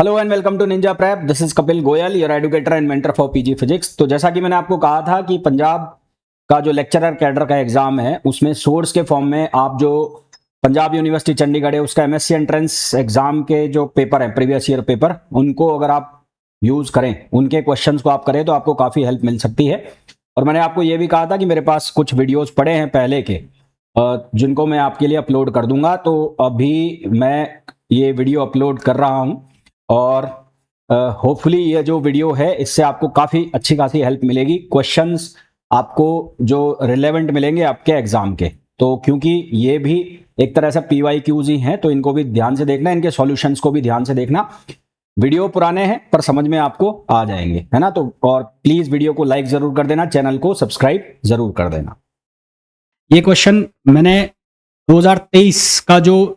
Hello and welcome to Ninja prep. This is Kapil Goyal, your educator and mentor for PG physics. तो जैसा कि मैंने आपको कहा था कि पंजाब का जो लेक्चरर कैडर का एग्जाम है उसमें सोर्स के फॉर्म में आप जो पंजाब यूनिवर्सिटी चंडीगढ़ है उसका एमएससी एंट्रेंस एग्जाम के जो पेपर है, प्रीवियस ईयर पेपर, उनको अगर आप यूज करें, उनके क्वेश्चंस को आप करें तो आपको काफ़ी हेल्प मिल सकती है। और मैंने आपको ये भी कहा था कि मेरे पास कुछ वीडियोज़ पड़े हैं पहले के, जिनको मैं आपके लिए अपलोड कर दूंगा। तो अभी मैं ये वीडियो अपलोड कर रहा हूँ और होपफुली ये जो वीडियो है इससे आपको काफ़ी अच्छी खासी हेल्प मिलेगी। क्वेश्चंस आपको जो रिलेवेंट मिलेंगे आपके एग्जाम के, तो क्योंकि ये भी एक तरह से PYQs ही हैं तो इनको भी ध्यान से देखना, इनके सॉल्यूशंस को भी ध्यान से देखना। वीडियो पुराने हैं पर समझ में आपको आ जाएंगे, है ना। तो और प्लीज़ वीडियो को लाइक ज़रूर कर देना, चैनल को सब्सक्राइब ज़रूर कर देना। ये क्वेश्चन मैंने 2023 का जो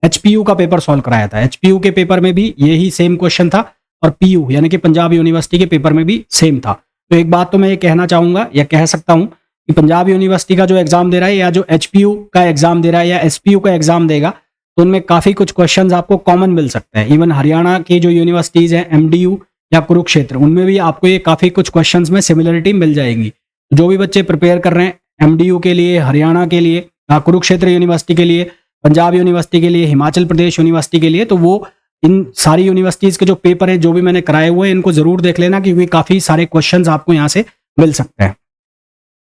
HPU का पेपर सॉल्व कराया था। HPU के पेपर में भी यही सेम क्वेश्चन था और PU यानी कि पंजाब यूनिवर्सिटी के पेपर में भी सेम था। तो एक बात तो मैं ये कहना चाहूँगा या कह सकता हूँ कि पंजाब यूनिवर्सिटी का जो एग्जाम दे रहा है या जो HPU का एग्जाम दे रहा है या SPU का एग्जाम देगा, तो उनमें काफ़ी कुछ क्वेश्चंस आपको कॉमन मिल सकते हैं। इवन हरियाणा की जो यूनिवर्सिटीज़ हैं, MDU या कुरुक्षेत्र, उनमें भी आपको ये काफ़ी कुछ क्वेश्चंस में सिमिलरिटी मिल जाएगी। जो भी बच्चे प्रिपेयर कर रहे हैं MDU के लिए, हरियाणा के लिए, कुरुक्षेत्र यूनिवर्सिटी के लिए, पंजाब यूनिवर्सिटी के लिए, हिमाचल प्रदेश यूनिवर्सिटी के लिए, तो वो इन सारी यूनिवर्सिटीज़ के जो पेपर है जो भी मैंने कराए हुए हैं इनको ज़रूर देख लेना, क्योंकि काफ़ी सारे क्वेश्चंस आपको यहाँ से मिल सकते हैं।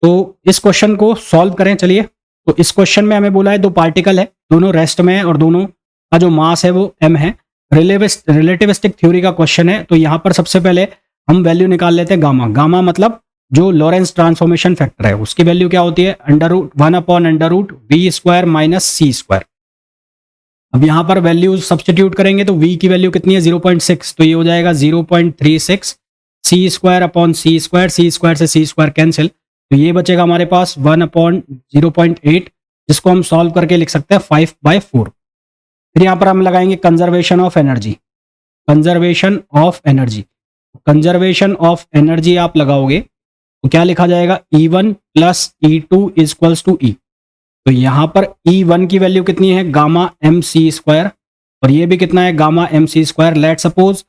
तो इस क्वेश्चन को सॉल्व करें। चलिए, तो इस क्वेश्चन में हमें बोला है दो पार्टिकल है, दोनों रेस्ट में है और दोनों का जो मास है वो m है। रिलेटिविस्टिक थ्योरी का क्वेश्चन है। तो यहाँ पर सबसे पहले हम वैल्यू निकाल लेते हैं गामा। गामा मतलब जो लॉरेंस ट्रांसफॉर्मेशन फैक्टर है उसकी वैल्यू क्या होती है, √1/√v² माइनस c²। अब यहाँ पर वैल्यू सब्सटीट्यूट करेंगे तो v की वैल्यू कितनी है, 0.6, तो ये हो जाएगा 0.36 c²/c², c² से c² कैंसिल, तो ये बचेगा हमारे पास 1/0.8, जिसको हम सॉल्व करके लिख सकते हैं 5/4। फिर यहाँ पर हम लगाएंगे conservation of energy. Conservation of energy, conservation of energy आप लगाओगे तो क्या लिखा जाएगा, E1 + E2 = E। तो यहाँ पर E1 की वैल्यू कितनी है, गामा mc², और ये भी कितना है, gamma mc²। Let suppose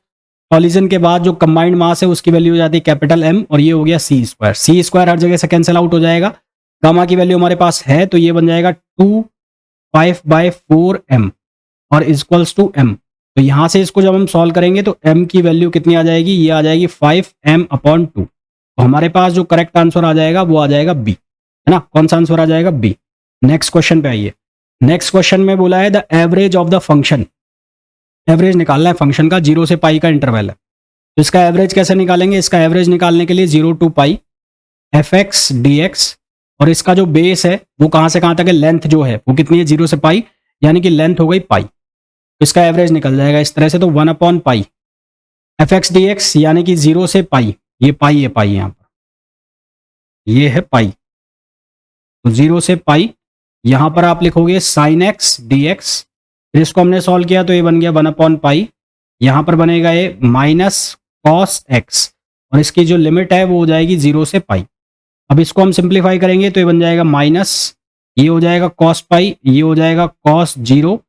collision के बाद जो कंबाइंड मास है उसकी वैल्यू हो जाती है कैपिटल M, और ये हो गया c²। c² हर जगह से कैंसिल आउट हो जाएगा। गामा की वैल्यू हमारे पास है तो ये बन जाएगा 2π/4m और =m। तो यहाँ से इसको जब हम सॉल्व करेंगे तो m की वैल्यू कितनी आ जाएगी, ये आ जाएगी 5m/2। तो हमारे पास जो करेक्ट आंसर आ जाएगा वो आ जाएगा B, है ना। कौन सा आंसर आ जाएगा, B। नेक्स्ट क्वेश्चन पे आइए। नेक्स्ट क्वेश्चन में बोला है the average of the function. Average निकालना है फंक्शन का, 0 से पाई का इंटरवल है। तो इसका एवरेज कैसे निकालेंगे, इसका एवरेज निकालने के लिए 0 to π fx dx, और इसका जो बेस है वो कहाँ से कहाँ तक है, लेंथ जो है वो कितनी है, 0 से पाई, यानी कि लेंथ हो गई पाई। तो इसका एवरेज निकल जाएगा इस तरह से, तो 1/π fx dx यानी कि 0 से पाई, ये पाई है, पाई यहाँ पर ये है पाई, तो 0 से पाई यहाँ पर आप लिखोगे sin x dx। फिर इसको हमने सॉल्व किया तो ये बन गया 1/π, यहाँ पर बनेगा ये -cos x, और इसकी जो लिमिट है वो हो जाएगी 0 से पाई। अब इसको हम सिंप्लीफाई करेंगे तो ये बन जाएगा माइनस, ये हो जाएगा cos π, ये हो जाएगा cos 0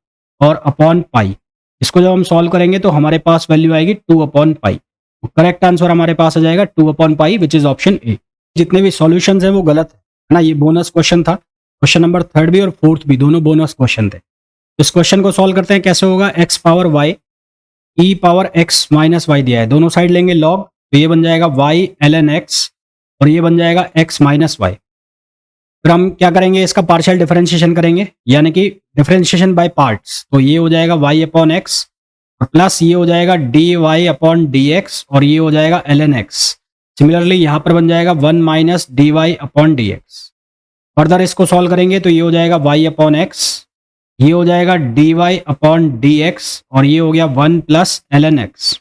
और अपॉन पाई। इसको जब हम सॉल्व करेंगे तो हमारे पास वैल्यू आएगी 2/π। तो करेक्ट आंसर हमारे पास आ जाएगा 2/π, विच इज ऑप्शन ए। जितने भी सॉल्यूशंस हैं वो गलत है ना। ये बोनस क्वेश्चन था, क्वेश्चन नंबर 3 भी और 4th भी, दोनों बोनस क्वेश्चन थे। इस क्वेश्चन को सॉल्व करते हैं, कैसे होगा, x⁻y e⁻x - y दिया है, दोनों साइड लेंगे लॉग, तो ये बन जाएगा y ln x और ये बन जाएगा x - y। फिर हम क्या करेंगे, इसका पार्शियल डिफरेंशिएशन करेंगे, यानी कि डिफरेंशिएशन बाय पार्ट्स। तो ये हो जाएगा y/x और प्लस ये हो जाएगा dy/dx और ये हो जाएगा ln x। सिमिलरली यहाँ पर बन जाएगा 1 - dy/dx। फर्दर इसको सॉल्व करेंगे तो ये हो जाएगा y/x, ये हो जाएगा dy/dx और ये हो गया 1 + ln x,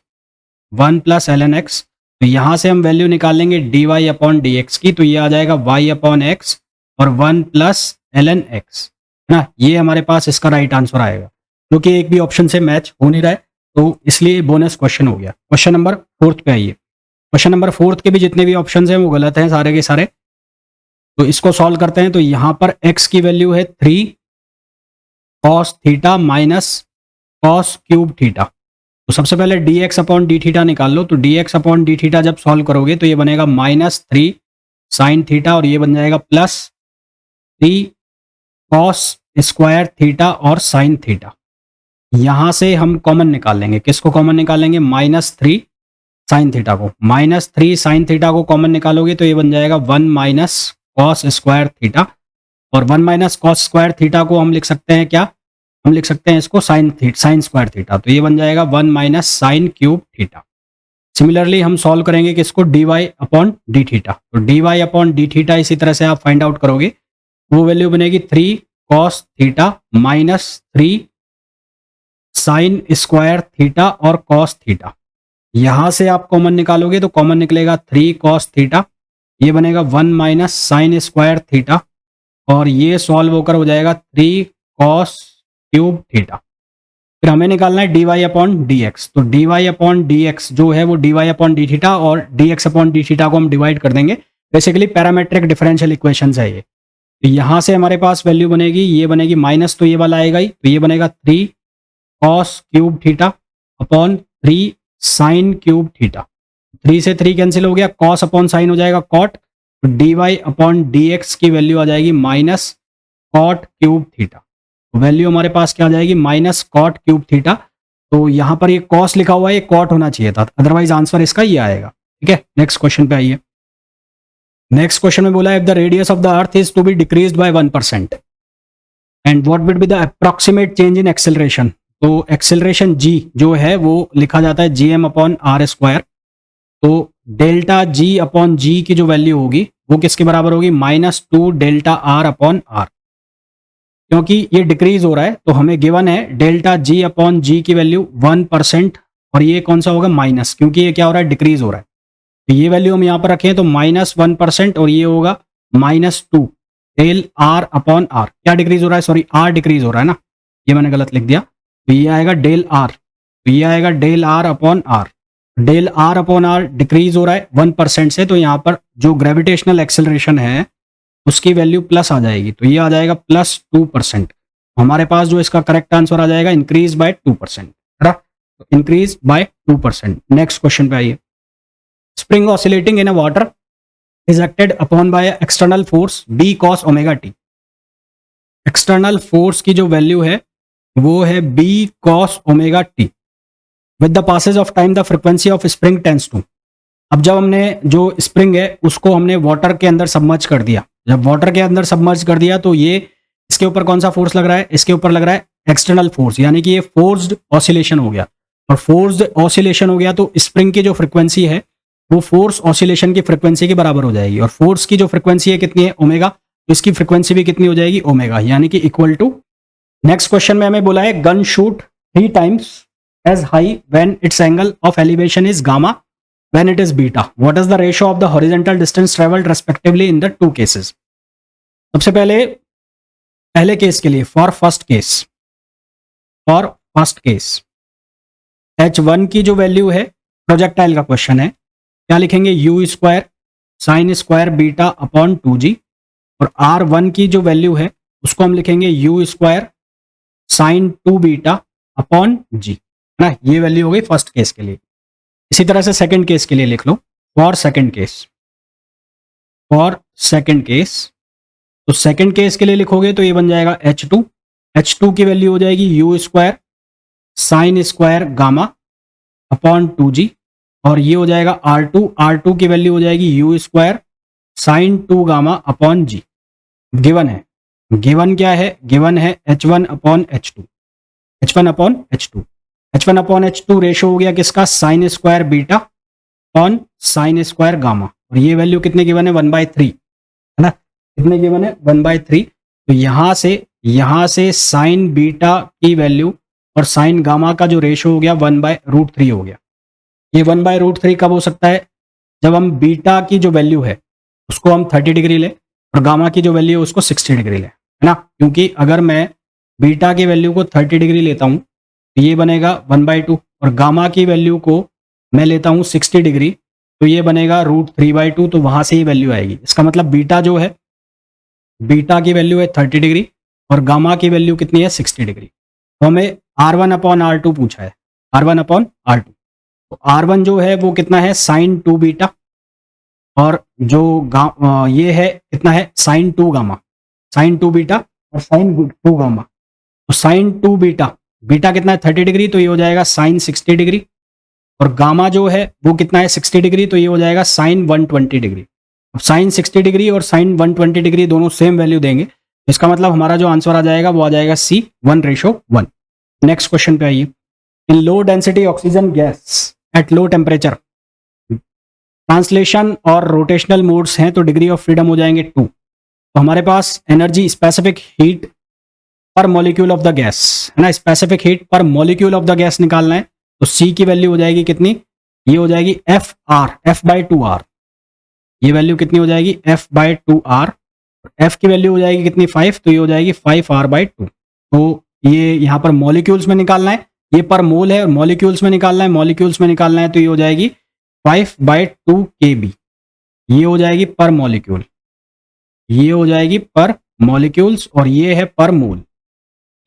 1 + ln x। तो यहाँ से हम वैल्यू निकाल लेंगे dy/dx की, तो ये आ जाएगा y/x और 1 + ln x, है ना। ये हमारे पास इसका राइट आंसर आएगा, क्योंकि एक भी ऑप्शन से मैच हो नहीं रहा है, तो इसलिए बोनस क्वेश्चन हो गया। क्वेश्चन नंबर 4th पे आइए। क्वेश्चन नंबर 4th के भी जितने भी ऑप्शन हैं वो गलत हैं सारे के सारे। तो इसको सॉल्व करते हैं, तो यहाँ पर x की वैल्यू है 3 cos θ - cos³ θ। तो सबसे पहले D x upon d theta निकाल लो। तो D x upon d theta जब सॉल्व करोगे तो ये बनेगा -3 साइन थीटा और ये बन जाएगा +3 कॉस स्क्वायर थीटा और साइन थीटा। यहां से हम कॉमन निकाल लेंगे। किसको कॉमन निकालेंगे? -3 साइन थीटा को। -3 साइन थीटा को कॉमन निकालोगे तो ये बन जाएगा 1 माइनस कॉस स्क्वायर थीटा, और 1 माइनस कॉस स्क्वायर थीटा को हम लिख सकते हैं क्या? हम लिख सकते हैं इसको साइन स्क्वायर थीटा। तो ये बन जाएगा 1 minus sine cube theta. Similarly हम सॉल्व करेंगे किसको? D Y upon d theta. तो D Y upon d theta इसी तरह से आप फाइंड आउट करोगे, वो वैल्यू बनेगी 3 cos theta -3 sine square theta और कॉस थीटा। यहां से आप कॉमन निकालोगे तो कॉमन निकलेगा 3 कॉस थीटा, ये बनेगा 1 माइनस साइन स्क्वायर थीटा, और ये सॉल्व होकर हो जाएगा 3 कॉस क्यूब थीटा। फिर हमें निकालना है d Y upon D x. तो D Y upon D x जो है वो d Y upon d theta और d x upon d theta को हम डिवाइड कर देंगे। बेसिकली पैरामेट्रिक डिफरेंशियल इक्वेशन है ये। तो यहां से हमारे पास वैल्यू बनेगी, ये बनेगी माइनस, तो ये वाला आएगा ही, तो ये बनेगा 3 cos cube theta upon 3 sign cube theta. 3 से 3 कैंसिल हो गया, कॉस अपॉन साइन हो जाएगा कॉट, तो D Y upon D X की वैल्यू आ जाएगी minus cot cube theta. Value हमारे पास क्या आ जाएगी? Minus cot cube theta. तो यहां पर ये कॉस लिखा हुआ है, ये कॉट होना चाहिए था, अदरवाइज आंसर इसका ये आएगा। ठीक है, नेक्स्ट क्वेश्चन पे आइए। नेक्स्ट क्वेश्चन में बोला है, if the radius of the earth is to be decreased by 1% and what will be the approximate change in acceleration. तो एक्सेलरेशन जी जो है वो लिखा जाता है gm अपॉन आर स्क्वायर। तो डेल्टा जी अपॉन जी की जो वैल्यू होगी वो किसके बराबर होगी? -2 डेल्टा आर अपॉन आर। क्योंकि ये डिक्रीज हो रहा है तो हमें गिवन है डेल्टा जी अपॉन जी की वैल्यू 1%, और ये कौन सा होगा? माइनस, क्योंकि ये क्या हो रहा है? डिक्रीज हो रहा है। तो ये वैल्यू हम यहाँ पर रखें तो -1%, और ये होगा -2 डेल आर अपॉन आर। क्या डिक्रीज हो रहा है? सॉरी, आर डिक्रीज हो रहा है ना, ये मैंने गलत लिख दिया। तो ये आएगा डेल आर, तो ये आएगा del R upon R. Del R upon R decrease हो रहा है 1% से, तो यहाँ पर जो ग्रेविटेशनल एक्सेलरेशन है उसकी वैल्यू प्लस आ जाएगी, तो ये आ जाएगा +2%। हमारे पास जो इसका करेक्ट आंसर आ जाएगा increase by 2%, increase by 2%। Next question पे आइए। Spring oscillating in a water is acted upon by external force B cos omega t। External force की जो वैल्यू है वो है B cos omega t। With the passage of time the frequency of spring tends to. अब जब हमने जो spring है उसको हमने वाटर के अंदर सबमर्ज कर दिया, जब वाटर के अंदर सबमर्ज कर दिया तो ये इसके ऊपर कौन सा फोर्स लग रहा है? इसके ऊपर लग रहा है एक्सटर्नल फोर्स, यानी कि ये फोर्स्ड ऑसिलेशन हो गया। और फोर्स्ड ऑसिलेशन हो गया तो स्प्रिंग की जो फ्रीक्वेंसी है वो फोर्स ऑसिलेशन की फ्रीक्वेंसी के बराबर हो जाएगी, और फोर्स की जो फ्रीक्वेंसी है कितनी है? ओमेगा, तो इसकी फ्रीक्वेंसी भी कितनी हो जाएगी? ओमेगा, यानी कि इक्वल टू। नेक्स्ट क्वेश्चन में हमें बोला है, gun shoot 3 times as high when its angle of elevation is gamma when it is beta. What is the ratio of the horizontal distance traveled respectively in the two cases? सबसे पहले case के लिए, for first case h1 की जो value है, projectile का question है, क्या लिखेंगे? u square sine square beta upon 2g, और r1 की जो वैल्यू है उसको हम लिखेंगे u square sine 2 beta upon g, ना। ये वैल्यू हो गई फर्स्ट केस के लिए। इसी तरह से सेकंड केस के लिए लिख लो, फॉर सेकंड केस। तो सेकंड केस के लिए लिखोगे तो ये बन जाएगा h2 की वैल्यू हो जाएगी u square sine square gamma upon 2g, और ये हो जाएगा r2 की वैल्यू हो जाएगी u square sine 2 gamma upon g। Given क्या है? गिवन है h1 अपॉन h2 रेशो हो गया किसका? Sine square beta upon sine square gamma, और ये वैल्यू कितने गिवन है? 1/3, है ना। कितने गिवन है? 1/3। तो यहां से साइन बीटा की वैल्यू और साइन गामा का जो रेशो हो गया 1/√3 हो गया। ये 1/√3 कब हो सकता है? जब हम बीटा की जो वैल्यू है उसको हम 30 डिग्री ले और गामा की जो वैल्यू है उसको 60 डिग्री ले, है ना। क्योंकि अगर मैं बीटा की वैल्यू को 30 डिग्री लेता हूं तो ये बनेगा 1/2, और गामा की वैल्यू को मैं लेता हूं 60 डिग्री तो ये बनेगा √3/2, तो वहां से ही वैल्यू आएगी। इसका मतलब बीटा जो है, बीटा की वैल्यू है 30 डिग्री और गामा की वैल्यू कितनी है? 60 डिग्री। तो हमें R1 अपॉन R2 पूछा है। R1 upon R2। तो R1 जो है वो कितना है साइन 2 बीटा, और जो ये है कितना है साइन 2 गामा, साइन 2 बीटा और साइन 2 गामा। तो साइन 2 बीटा, बीटा कितना है 30 डिग्री, तो ये हो जाएगा साइन 60 डिग्री, और गामा जो है वो कितना है 60 डिग्री, तो ये हो जाएगा साइन 120 डिग्री। अब साइन 60 डिग्री और साइन 120 डिग्री दोनों सेम वैल्यू देंगे, इसका मतलब हमारा जो आंसर आ जाएगा वो आ जाएगा C 1:1। नेक्स्ट क्वेश्चन पे आइए। In low density oxygen gas at low temperature, translation और रोटेशनल मोड्स हैं तो डिग्री ऑफ फ्रीडम हो जाएंगे 2। तो हमारे पास एनर्जी स्पेसिफिक हीट पर मॉलिक्यूल ऑफ द गैस है ना, स्पेसिफिक हीट पर मॉलिक्यूल ऑफ द गैस निकालना है, तो C की वैल्यू हो जाएगी कितनी, ये हो जाएगी F/2R। ये वैल्यू कितनी हो जाएगी F/2R। F की वैल्यू हो जाएगी कितनी 5, तो ये हो जाएगी 5R/2। तो ये यहाँ पर मॉलिक्यूल्स में निकालना है, ये पर मोल है, मॉलिक्यूल्स में निकालना है, मॉलिक्यूल्स में निकालना है, तो ये हो जाएगी 5/2 kb। ये हो जाएगी पर मॉलिक्यूल, ये हो जाएगी पर मॉलिक्यूल्स, और ये है पर मोल,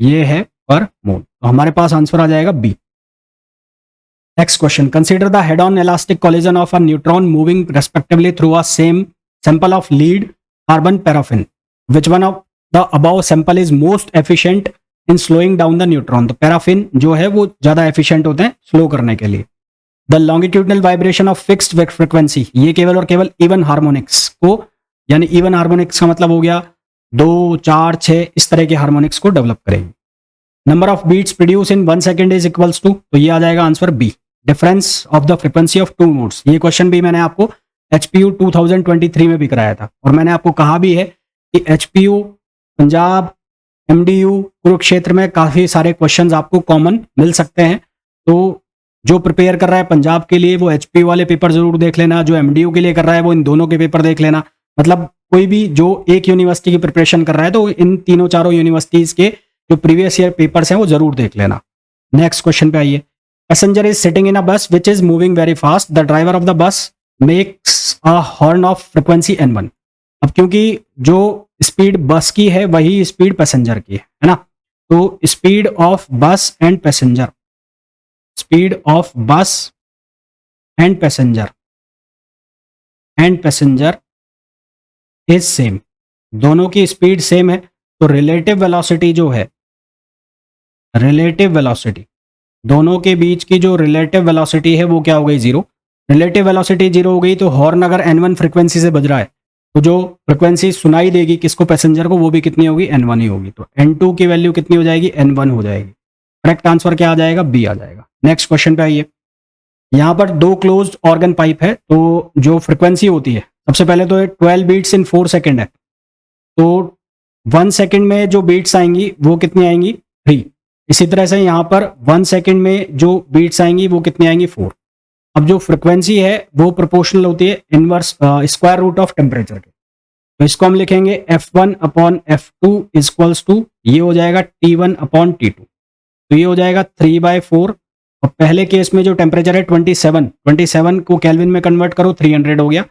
ये है पर मोल। तो हमारे पास आंसर आ जाएगा B। Next question, consider the head on elastic collision of a neutron moving respectively through a same sample of lead carbon paraffin, which one of the above sample is most efficient in slowing down the neutron. तो paraffin जो है वो ज्यादा efficient होते हैं slow करने के लिए। The longitudinal vibration of fixed frequency, ये केवल और केवल इवन हार्मोनिक्स को, यानी इवन हार्मोनिक्स का मतलब हो गया 2, 4, 6 इस तरह के हार्मोनिक्स को डेवलप करेगी। Number of beats produce in 1 second is equals to, तो ये आ जाएगा answer B। Difference of the frequency of 2 modes, ये क्वेश्चन भी मैंने आपको HPU 2023 में भी कराया था, और मैंने आपको कहा भी है कि HPU पंजाब, MDU कुरुक्षेत्र में काफी सारे क्वेश्चंस आपको कॉमन मिल सकते हैं। तो जो प्रिपेयर कर रहा है पंजाब के लिए वो HPU वाले पेपर जरूर देख लेना, जो MDU के लिए कर रहा है वो इन दोनों के पेपर देख लेना। मतलब कोई भी जो एक यूनिवर्सिटी की प्रिपरेशन कर रहा है तो इन तीनों चारों यूनिवर्सिटीज के जो प्रीवियस ईयर पेपर्स हैं वो जरूर देख लेना। नेक्स्ट क्वेश्चन पे आइए। पैसेंजर इज सिटिंग इन अ बस which is moving very fast, the driver of the bus makes a horn of frequency N1। अब क्योंकि जो स्पीड बस की है वही स्पीड पैसेंजर की है ना, तो स्पीड ऑफ बस एंड पैसेंजर, स्पीड ऑफ बस एंड पैसेंजर इज सेम, दोनों की स्पीड सेम है, तो रिलेटिव वेलोसिटी जो है, रिलेटिव वेलोसिटी दोनों के बीच की जो रिलेटिव वेलोसिटी है वो क्या हो गई 0। रिलेटिव वेलोसिटी 0 हो गई तो हॉर्न अगर N1 फ्रीक्वेंसी से बज रहा है तो जो फ्रीक्वेंसी सुनाई देगी किसको, पैसेंजर को, वो भी कितनी होगी N1 ही होगी। तो N2 की वैल्यू कितनी हो जाएगी N1 हो जाएगी। करेक्ट आंसर क्या आ जाएगा B आ जाएगा। नेक्स्ट क्वेश्चन पे आइए। यहाँ पर 2 क्लोज्ड ऑर्गन पाइप है, तो जो फ्रीक्वेंसी होती है सबसे पहले तो 12 बीट्स इन 4 सेकेंड है, तो 1 सेकेंड में जो बीट्स आएंगी वो कितनी आएंगी 3। इसी तरह से यहाँ पर 1 सेकेंड में जो बीट्स आएंगी वो कितनी आएंगी 4। अब जो फ्रिक्वेंसी है वो प्रोपोर्शनल होती है inverse square root of temperature के, तो इसको हम लिखेंगे F1 upon F2 equals to, ये हो जाएगा T1 अपॉन T2, तो ये हो जाएगा 3/4। और पहले केस में जो टेम्परेचर है 27 को केल्विन में कन्वर्ट करो 300 हो गया।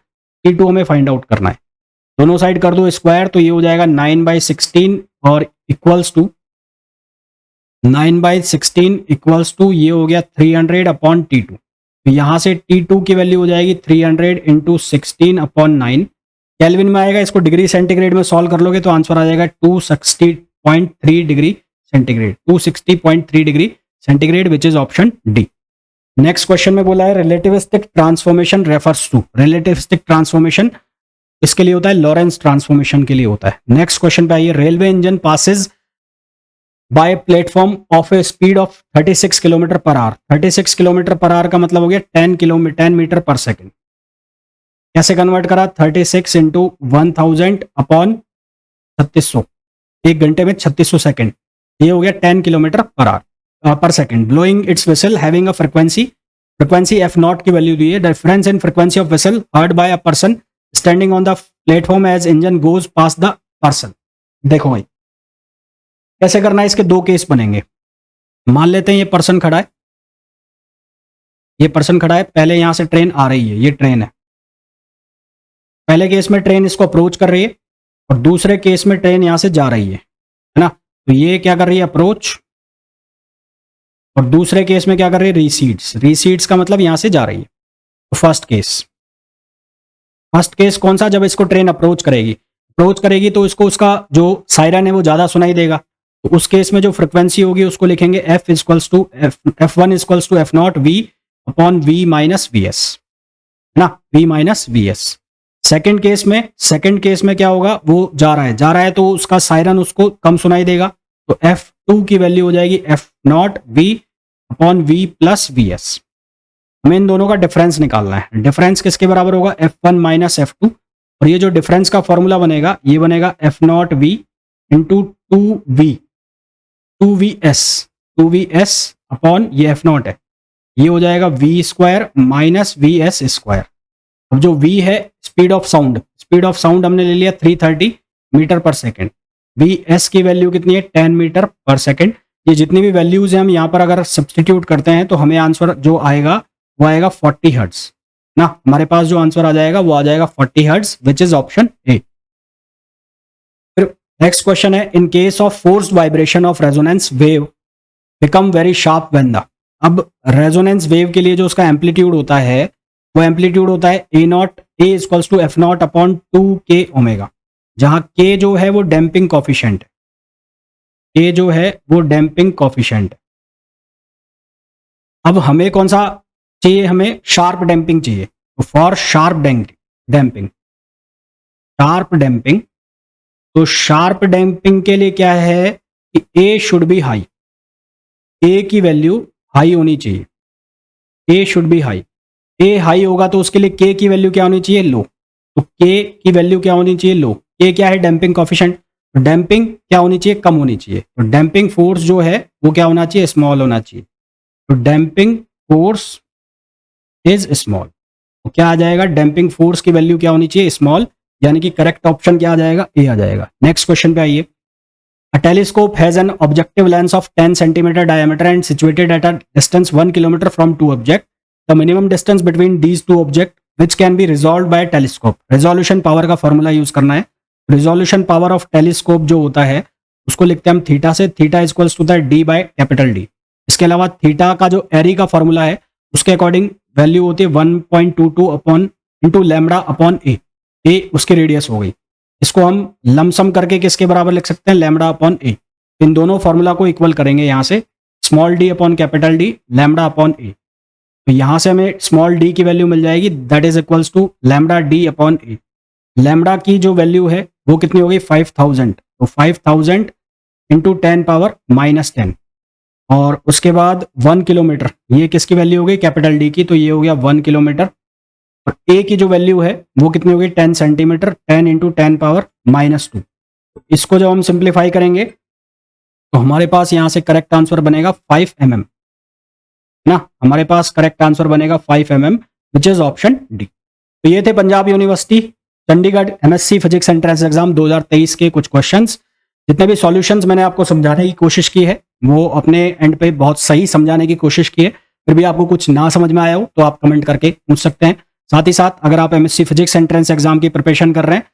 T2 हमें फाइंड आउट करना है, दोनों साइड कर दो स्क्वायर, तो ये हो जाएगा 9/16 और इक्वल्स टू 9/16 इक्वल्स टू ये हो गया 300 अपॉन T2। तो यहाँ से T2 की वैल्यू हो जाएगी 300 इंटू 16 अपॉन 9, केल्विन में आएगा, इसको डिग्री सेंटीग्रेड में सॉल्व कर लोगे तो आंसर आ जाएगा 260.3 degree centigrade, 260.3 degree centigrade which is option D. Next question में बोला है relativistic transformation refers to, relativistic transformation इसके लिए होता है, लॉरेंस ट्रांसफॉर्मेशन के लिए होता है। नेक्स्ट क्वेश्चन पे आइए। Railway engine passes by platform of a speed of 36 kilometre per hour. 36 kilometre per hour का मतलब हो गया 10 मीटर पर सेकेंड। कैसे कन्वर्ट करा, 36 इंटू 1000 अपॉन 3600, एक घंटे में 3600 सेकेंड, ये हो गया 10 kilometre per second. Blowing its whistle having a frequency F0 की वैल्यू दी है। Difference in frequency of whistle heard by a person standing on the platform as engine goes pass the person. देखो भाई कैसे करना है, इसके 2 केस बनेंगे। मान लेते हैं ये पर्सन खड़ा है, ये पर्सन खड़ा है, पहले यहां से ट्रेन आ रही है, ये ट्रेन है। पहले केस में ट्रेन इसको अप्रोच कर रही है और दूसरे केस में ट्रेन यहां से जा रही है ना। तो ये क्या कर रही है, अप्रोच, और दूसरे केस में क्या कर रही है, रीसीड्स। रीसीड्स का मतलब यहां से जा रही है। तो फर्स्ट केस कौन सा, जब इसको ट्रेन अप्रोच करेगी तो इसको उसका जो सायरन है वो ज्यादा सुनाई देगा। तो उस केस में जो फ्रिक्वेंसी होगी उसको लिखेंगे F equals to F1 equals to F naught V upon V minus V S, है ना, V minus V S. Second case में क्या होगा, वो जा रहा है तो उसका सायरन उसको कम सुनाई देगा। तो F2 की वैल्यू हो जाएगी F naught V upon V plus V S. हमें इन दोनों का डिफरेंस निकालना है। डिफरेंस किसके बराबर होगा, F1 माइनस F2, और ये जो डिफरेंस का फॉर्मूला बनेगा ये बनेगा F naught V into 2VS upon ये F नॉट है, ये हो जाएगा V square minus VS square. अब जो V है स्पीड ऑफ साउंड हमने ले लिया 330 मीटर पर सेकेंड। VS की वैल्यू कितनी है, 10 मीटर पर सेकेंड। ये जितनी भी वैल्यूज हैं हम यहाँ पर अगर सब्सटीट्यूट करते हैं तो हमें आंसर जो आएगा वो आएगा 40 हर्ट्ज ना। हमारे पास जो आंसर आ जाएगा वो आ जाएगा 40 hertz, which is option A. फिर नेक्स्ट क्वेश्चन है, in case of forced vibration of resonance wave become very sharp when the. अब रेजोनेंस वेव के लिए जो उसका एम्पलीट्यूड होता है वो एम्पलीट्यूड होता है A naught A equals to F naught upon 2k omega, जहां k जो है वो डैम्पिंग कॉफिशिएंट है। अब हमें कौन सा चाहिए, हमें शार्प डैम्पिंग चाहिए। तो फॉर शार्प डैम्पिंग के लिए क्या है कि A should be high, A की वैल्यू हाई होनी चाहिए, A should be high. A high होगा तो उसके लिए के की वैल्यू क्या होनी चाहिए, लो। तो के की वैल्यू क्या होनी चाहिए, लो। के क्या है, डैम्पिंग कॉफिशिएंट। तो डैम्पिंग क्या होनी चाहिए, कम होनी चाहिए। तो डैम्पिंग फोर्स जो है वो क्या होना चाहिए, स्मॉल होना चाहिए। तो डैम्पिंग फोर्स इज स्मॉल। तो क्या आ जाएगा, डैम्पिंग फोर्स की वैल्यू क्या होनी चाहिए, स्मॉल, यानी कि करेक्ट ऑप्शन क्या आ जाएगा, ए आ जाएगा। नेक्स्ट क्वेश्चन पे आइए। A telescope has an objective lens of 10 centimeter diameter and situated at a distance 1 kilometer from two objects. The minimum distance between these two objects which can be resolved by a telescope. Resolution power का formula use करना है। Resolution power of telescope जो होता है उसको लिखते हैं हम थीटा से, theta equals to the D by capital D. इसके अलावा थीटा का जो एरी का फॉर्मूला है उसके अकॉर्डिंग वैल्यू होती है 1.22 अपॉन इंटू लैम्बडा अपॉन ए उसकी रेडियस हो गई। इसको हम लमसम करके किसके बराबर लिख सकते हैं, लैम्बडा अपॉन ए। इन दोनों फॉर्मूला को इक्वल करेंगे यहाँ से, small d upon capital D, lambda upon A. तो यहाँ से हमें स्मॉल डी की वैल्यू मिल जाएगी, that is equals to lambda D upon A. Lambda की जो वैल्यू है वो कितनी हो गई, 5000। तो 5000 इंटू 10 पावर माइनस 10, और उसके बाद 1 किलोमीटर, ये किसकी वैल्यू हो गई, कैपिटल डी की। तो ये हो गया 1 किलोमीटर। और ए की जो वैल्यू है वो कितनी हो गई, 10 सेंटीमीटर, 10 इंटू 10 पावर माइनस 2। इसको जब हम सिंप्लीफाई करेंगे तो हमारे पास यहां से करेक्ट आंसर बनेगा 5 mm ना। हमारे पास करेक्ट आंसर बनेगा 5 mm, which is option D. तो ये थे Punjab university Chandigarh MSc physics entrance exam 2023 के कुछ क्वेश्चंस। जितने भी सॉल्यूशंस मैंने आपको समझाने की कोशिश की है वो अपने एंड पे बहुत सही समझाने की कोशिश की है। फिर भी आपको कुछ ना समझ में आया हो तो आप कमेंट करके पूछ सकते हैं। साथ ही साथ अगर आप MSc फिजिक्स एंट्रेंस एग्जाम की प्रिपरेशन कर रहे हैं